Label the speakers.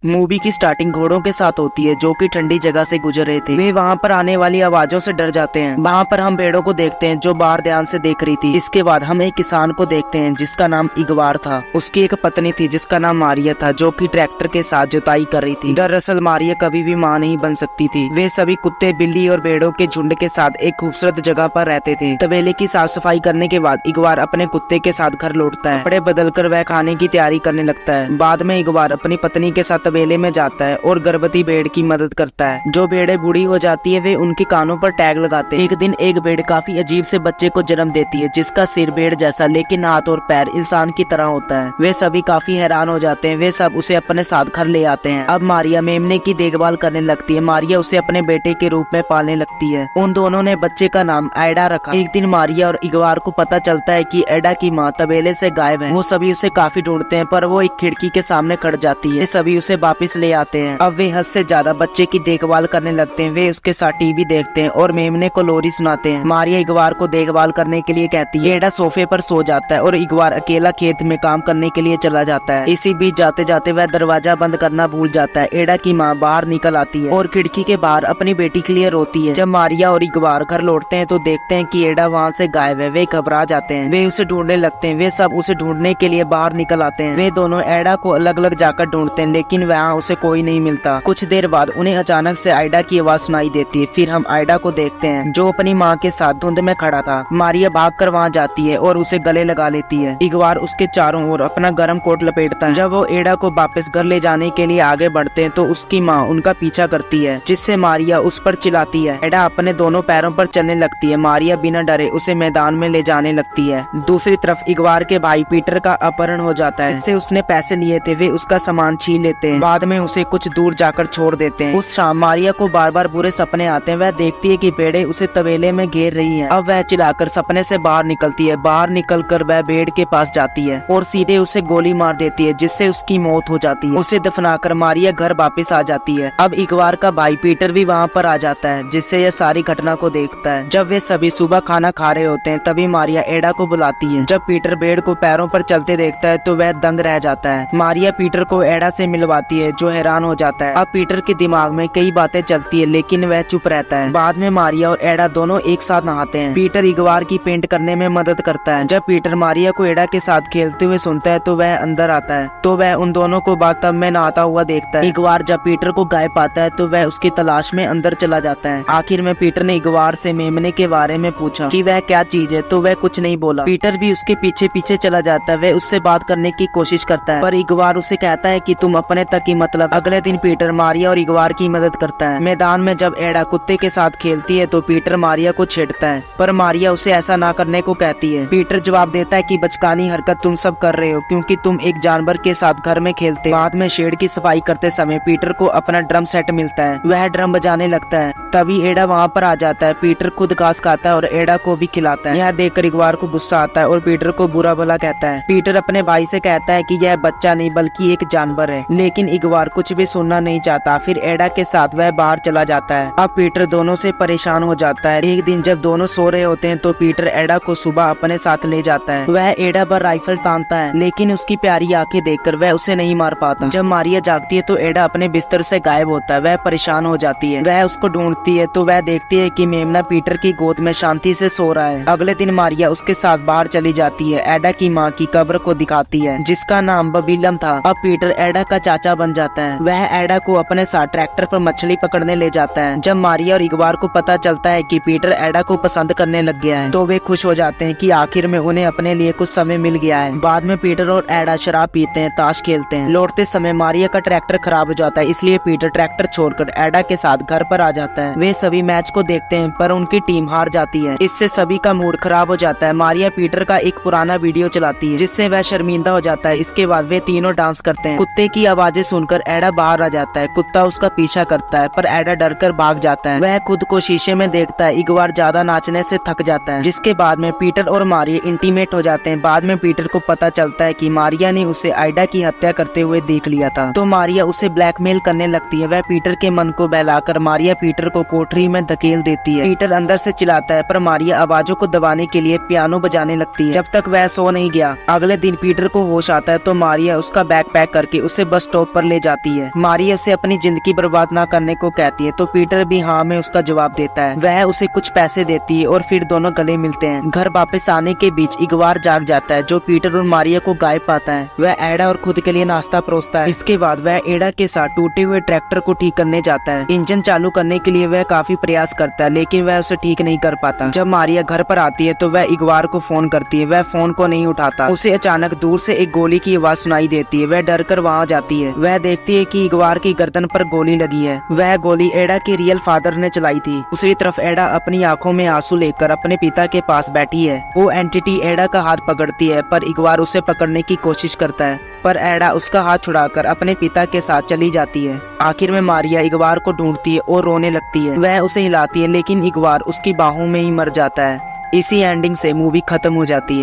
Speaker 1: Movie की starting घोड़ों के साथ होती है जो कि ठंडी जगह से गुजर रहे थे। वे वहाँ पर आने वाली आवाजों से डर जाते हैं। वहाँ पर हम भेड़ों को देखते हैं जो बाहर ध्यान से देख रही थी। इसके बाद हम एक किसान को देखते हैं जिसका नाम इगवार था। उसकी एक पत्नी थी जिसका नाम मारिया था जो कि ट्रैक्टर के साथ जुताई कर रही थी। दरअसल मारिया कभी भी माँ नहीं बन सकती थी। वे सभी कुत्ते, बिल्ली और भेड़ों के झुंड के साथ एक खूबसूरत जगह पर रहते थे। तबेले की साफ सफाई करने के बाद इगवार अपने कुत्ते के साथ घर लौटता है। कपड़े बदलकर वह खाने की तैयारी करने लगता है। बाद में इगवार अपनी पत्नी के साथ तबेले में जाता है और गर्भवती भेड़ की मदद करता है। जो भेड़ें बूढ़ी हो जाती है वे उनके कानों पर टैग लगाते हैं। एक दिन एक भेड़ काफी अजीब से बच्चे को जन्म देती है जिसका सिर भेड़ जैसा लेकिन हाथ और पैर इंसान की तरह होता है। वे सभी काफी हैरान हो जाते हैं। वे सब उसे अपने साथ घर ले आते हैं। अब मारिया मेमने की देखभाल करने लगती है। मारिया उसे अपने बेटे के रूप में पालने लगती है। उन दोनों ने बच्चे का नाम एडा रखा। एक दिन मारिया और इगवार को पता चलता है कि एडा की माँ तबेले से गायब है। वो सभी उसे काफी ढूंढते हैं पर वो एक खिड़की के सामने खड़ जाती है। सभी उसे वापस ले आते हैं। अब वे हद से ज्यादा बच्चे की देखभाल करने लगते हैं। वे उसके साथ टीवी देखते हैं और मेमने को लोरी सुनाते हैं। मारिया इगवार को देखभाल करने के लिए कहती है। एडा सोफे पर सो जाता है और इगवार अकेला खेत में काम करने के लिए चला जाता है। इसी बीच जाते जाते वह दरवाजा बंद करना भूल जाता है। एडा की माँ बाहर निकल आती है और खिड़की के बाहर अपनी बेटी के लिए रोती है। जब मारिया और इगवार घर लौटते हैं तो देखते हैं कि एडा वहाँ से गायब है। वे घबरा जाते हैं। वे उसे ढूंढने लगते हैं। वे सब उसे ढूंढने के लिए बाहर निकल आते हैं। वे दोनों एडा को अलग अलग जाकर ढूंढते हैं लेकिन वहाँ उसे कोई नहीं मिलता। कुछ देर बाद उन्हें अचानक से आयडा की आवाज सुनाई देती है। फिर हम आयडा को देखते हैं जो अपनी माँ के साथ धुंध में खड़ा था। मारिया भागकर वहाँ जाती है और उसे गले लगा लेती है। इगवार उसके चारों ओर अपना गर्म कोट लपेटता है। जब वो एडा को वापस घर ले जाने के लिए आगे बढ़ते हैं तो उसकी माँ उनका पीछा करती है जिससे मारिया उस पर चिल्लाती है। एडा अपने दोनों पैरों पर चलने लगती है। मारिया बिना डरे उसे मैदान में ले जाने लगती है। दूसरी तरफ इगवार के भाई पीटर का अपहरण हो जाता है। जिससे उसने पैसे लिए थे वे उसका सामान छीन लेते हैं। बाद में उसे कुछ दूर जाकर छोड़ देते हैं। उस शाम मारिया को बार बार बुरे सपने आते हैं। वह देखती है कि भेड़ें उसे तबेले में घेर रही हैं। अब वह चिल्लाकर सपने से बाहर निकलती है। बाहर निकलकर वह भेड़ के पास जाती है और सीधे उसे गोली मार देती है जिससे उसकी मौत हो जाती है। उसे दफनाकर मारिया घर वापस आ जाती है। अब इगवार का भाई पीटर भी वहाँ पर आ जाता है जिससे यह सारी घटना को देखता है। जब वे सभी सुबह खाना खा रहे होते हैं तभी मारिया एडा को बुलाती है। जब पीटर भेड़ को पैरों पर चलते देखता है तो वह दंग रह जाता है। मारिया पीटर को एडा से मिलवाती है जो हैरान हो जाता है। अब पीटर के दिमाग में कई बातें चलती है लेकिन वह चुप रहता है। बाद में मारिया और एडा दोनों एक साथ नहाते हैं। पीटर इगवार की पेंट करने में मदद करता है। जब पीटर मारिया को एडा के साथ खेलते हुए सुनता है तो वह अंदर आता है तो वह उन दोनों को बाथटब में नहाता हुआ देखता है। इगवार जब पीटर को गायब पाता है तो वह उसकी तलाश में अंदर चला जाता है। आखिर में पीटर ने इगवार से मेमने के बारे में पूछा कि वह क्या चीज है तो वह कुछ नहीं बोला। पीटर भी उसके पीछे पीछे चला जाता है। वह उससे बात करने की कोशिश करता है पर इगवार उसे कहता है कि तुम अपने तक ही मतलब। अगले दिन पीटर मारिया और इगवार की मदद करता है। मैदान में जब एडा कुत्ते के साथ खेलती है तो पीटर मारिया को छेड़ता है पर मारिया उसे ऐसा ना करने को कहती है। पीटर जवाब देता है कि बचकानी हरकत तुम सब कर रहे हो क्योंकि तुम एक जानवर के साथ घर में खेलते। बाद में शेड की सफाई करते समय पीटर को अपना ड्रम सेट मिलता है। वह ड्रम बजाने लगता है। तभी एडा वहाँ पर आ जाता है। पीटर खुद घास खाता है और एडा को भी खिलाता है। यह देखकर इगवार को गुस्सा आता है और पीटर को बुरा भला कहता है। पीटर अपने भाई से कहता है कि यह बच्चा नहीं बल्कि एक जानवर है लेकिन इगवार कुछ भी सुनना नहीं चाहता। फिर एडा के साथ वह बाहर चला जाता है। अब पीटर दोनों से परेशान हो जाता है। एक दिन जब दोनों सो रहे होते हैं तो पीटर एडा को सुबह अपने साथ ले जाता है। वह एडा पर राइफल तानता है लेकिन उसकी प्यारी आंखें देखकर वह उसे नहीं मार पाता। जब मारिया जागती है तो एडा अपने बिस्तर से गायब होता है। वह परेशान हो जाती है। वह उसको ढूंढती है तो वह देखती है कि मेमना पीटर की गोद में शांति से सो रहा है। अगले दिन मारिया उसके साथ बाहर चली जाती है। एडा की माँ की कब्र को दिखाती है जिसका नाम बबीलम था। अब पीटर एडा का चाचा बन जाता है। वह एडा को अपने साथ ट्रैक्टर पर मछली पकड़ने ले जाता है। जब मारिया और इगवार को पता चलता है कि पीटर एडा को पसंद करने लग गया है तो वे खुश हो जाते हैं कि आखिर में उन्हें अपने लिए कुछ समय मिल गया है। बाद में पीटर और एडा शराब पीते हैं, ताश खेलते हैं। लौटते समय मारिया का ट्रैक्टर खराब हो जाता है इसलिए पीटर ट्रैक्टर छोड़कर एडा के साथ घर पर आ जाता है। वे सभी मैच को देखते हैं पर उनकी टीम हार जाती है। इससे सभी का मूड खराब हो जाता है। मारिया पीटर का एक पुराना वीडियो चलाती है जिससे वह शर्मिंदा हो जाता है। इसके बाद वे तीनों डांस करते हैं। कुत्ते की आवाजें सुनकर एडा बाहर आ जाता है। कुत्ता उसका पीछा करता है पर एडा डरकर भाग जाता है। वह खुद को शीशे में देखता है। इगवार ज्यादा नाचने से थक जाता है जिसके बाद में पीटर और मारिया इंटीमेट हो जाते हैं। बाद में पीटर को पता चलता है कि मारिया ने उसे आयडा की हत्या करते हुए देख लिया था तो मारिया उसे ब्लैकमेल करने लगती है। वह पीटर के मन को बहलाकर मारिया पीटर को कोठरी में धकेल देती है। पीटर अंदर से चिल्लाता है पर मारिया आवाजों को दबाने के लिए पियानो बजाने लगती है जब तक वह सो नहीं गया। अगले दिन पीटर को होश आता है तो मारिया उसका बैग पैक करके उसे बस स्टॉप ऊपर ले जाती है। मारिया उसे अपनी जिंदगी बर्बाद ना करने को कहती है तो पीटर भी हाँ में उसका जवाब देता है। वह उसे कुछ पैसे देती है और फिर दोनों गले मिलते हैं। घर वापस आने के बीच इगवार जाग जाता है जो पीटर और मारिया को गायब पाता है। वह एडा और खुद के लिए नाश्ता परोसता है। इसके बाद वह एडा के साथ टूटे हुए ट्रैक्टर को ठीक करने जाता है। इंजन चालू करने के लिए वह काफी प्रयास करता है लेकिन वह उसे ठीक नहीं कर पाता। जब मारिया घर पर आती है तो वह इगवार को फोन करती है। वह फोन को नहीं उठाता। उसे अचानक दूर से एक गोली की आवाज सुनाई देती है। वह डर कर वहाँ जाती है। वह देखती है कि इगवार की गर्दन पर गोली लगी है। वह गोली एडा के रियल फादर ने चलाई थी। दूसरी तरफ एडा अपनी आंखों में आंसू लेकर अपने पिता के पास बैठी है। वो एंटिटी एडा का हाथ पकड़ती है पर इगवार उसे पकड़ने की कोशिश करता है पर एडा उसका हाथ छुड़ाकर अपने पिता के साथ चली जाती है। आखिर में मारिया इगवार को ढूंढती है और रोने लगती है। वह उसे हिलाती है लेकिन इगवार उसकी बाहों में ही मर जाता है। इसी एंडिंग से मूवी खत्म हो जाती है।